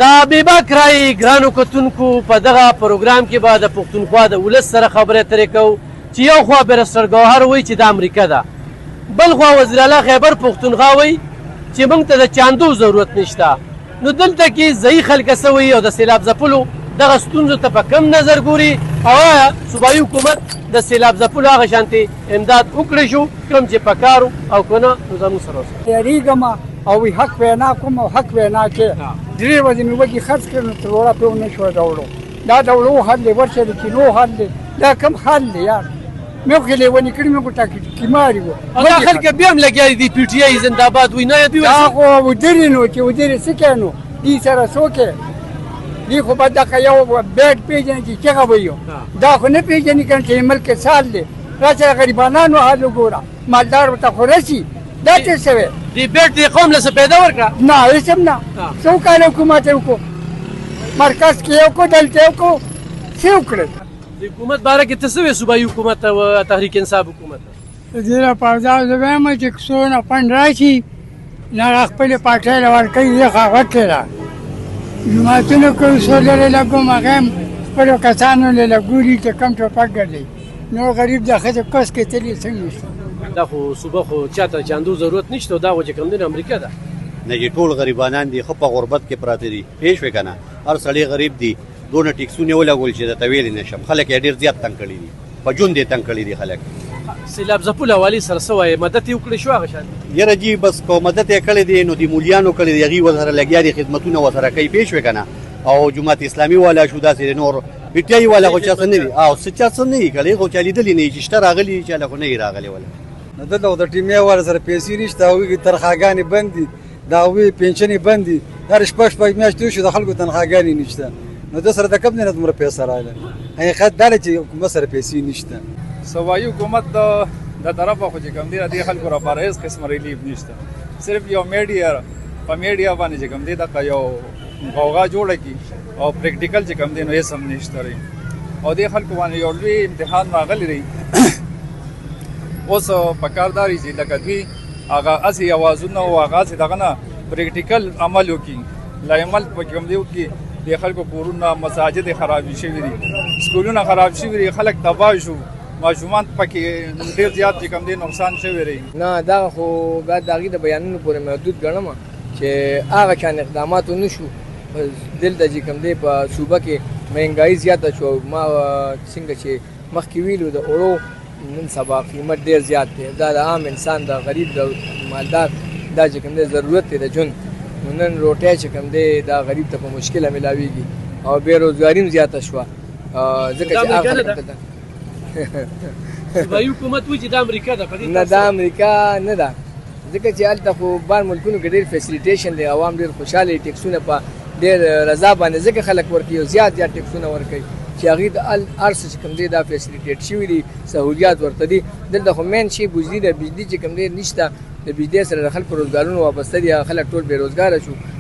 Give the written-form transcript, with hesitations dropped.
دا بیباک رای ګرانو کتونکو په دغه پروګرام کې به د پښتونخوا د ولس سره خبرې اترې کوو چې یو خوا بیرسټر ګوهر وایي چې د امریکا ده، بل خوا وزیر اعلی خیبر پښتونخوا وایي چې موږ ته د چاندو ضرورت نشته. نو دلته کې ځایي خلک څه وایي او د سیلاب ځپلو دغه ستونزو ته په کم نظر ګوري او آیا صوبایي حکومت د سیلاب ځپلو هغه شانتې امداد وکړی شو کوم چې پکار او که نه نو زموږ سره اوسه. یاریږم او حق وینا کوم او حق وینا کې درې ورځې مې وږي خرڅ کړ نو تر وړه پرې ونه شوی دوړو. دا دوړو حل دی، ورشه د کینو حل دی، دا کوم حل دی یار؟ مې خو لیونې کړي مې خو ټاکماري وو. دا خلک بیا هم لګیا دي پي ټي آی زنده‌باد وایي نه دوی دا خو ودرې نو چې ودرې څه کوې نو دې سره څوک یې دې خو به دغه یو بیټ پېژني چې چغه ویو دا خو نه پېژني که چې ملک سال دی. راشه غریبانانو حال وګوره، مالدار ورته خو رسي. دا څه شوی دې بیټ دې قوم له څه پیدا ورکړه؟ نه هېڅ هم نه. څو کاله حکومت یې وکړو، مرکز کې یې وکړو، دلته یې وکړو، څه وکړل؟ د حکومت باره کې ته څه وایې صوبایي حکومت او تحریک انصاف حکومت؟ د دې لپاره دا زه وایم چې څونه فنډ راشي نه هغه خپلې پارټۍ له ورکوي یې غوټې ده. جوماتونو کې اصول لري لګوم هغه هم خپلو کسانو له ګوري چې کم ټوپک ګرځي. نو غریب د ښځې کس کې تلي څنګه نشته. دا خو صوبه خو چاته چاندو ضرورت نشته، دا خو چې کوم دی امریکا ده. نه چې ټول غریبانان دي خو په غربت کې پراته دي. پېښ وې که نه هر سړی غریب دي، دونه ټیکسونه ولګول چې درته ویلی نه شم. خلک یې ډېر زیات تنګ کړي دي، په ژوند یې تنګ کړي دي خلک. سیلاب ځپلو حوالې سره څه وایې مدد یې وکړی شو هغه شان؟ یاره جي بس که مدد یې کړی دی نو د مولیانو کړی دی، هغوی ورسره لګیا دي، خدمتونه ورسره کوي. پېښ وې که نه او جومات اسلامي والا شو داسې نور پي ټي آی والا خو چا څه نه وي او څه چا څه نه وي کړی، خو چا لیدلي نه وي چې شته راغلي چا له خو نه وي راغلی ولا. نو دلته خو د ټیمې والا سره پیسې نشته، هغوی تنخواګانې بند دي، د هغوی پنشنې بند دي. هر شپږ میاشتې وشو د خلکو تنخواګانې نشته. نو ده سره د کوم دی نه دومره پیسې راغله؟ حقیقت دا دی چې حکومت سره پیسې نشته. صوبایي حکومت د طرفه خو چې کوم دی د دې خلکو لپاره هېڅ قسمه ریلیف نشته. صرف یو میډیا په میډیا باندې چې کوم دی دغه یو غوغا جوړه کړي او پریکټیکل چې کوم دی نو هېڅ هم نشته رهي او دې خلکو باندې یو لوی امتحان راغلی رهي. اوس پکار دا چې لکه دوی هغه هسې اوازونه او هغه هسې دغه نه پریکټیکل عمل وکړي، لاعمل په کوم دی وکړي. د خلکو کورونه مساجد خرابې شوي دي، سکولونه خراب شوي دي، خلک تباه شو، ماشومان پکې ډېر زیات چې کوم دی نقصان شوی دی. نه دا خو باید د هغې د بیانونو پورې محدود ګڼم چې هغه شان اقدامات ونه شو. دلته چې کوم دی په صوبه کې مهنګایي زیاته شو. ما څنګه چې مخکې ویلو د اوړو نن سبا قیمت ډېر زیات دی. دا د عام انسان د غریب د مالدار دا چې کوم دی ضرورت دی د ژوند. نو نن روټۍ چې کوم دی دا غریب ته په مشکله میلاویږي او بېروزګاري هم زیاته شوه ځکه چې هغه خلک ته صوبایي حکومت وایي چې د امریکا ده. نه د امریکا نه ده، ځکه چې هلته خو بار ملکونو کې ډېر فیسیلیټیشن دی، عوام ډېر خوشحاله دي، ټیکسونه په ډېر رضا باندې ځکه خلک ورکوي او زیات ټیکسونه ورکوي چې هغې د هر څه چې کوم دی دا فیسیلیټیټ شوي دي، سهولیات ورته دي. دلته خو مین شی بجلي ده، بجلي چې کوم دی نشته. د بجلي سره د خلکو روزګارونه وابسته دي، خلک ټول بېروزګاره شو.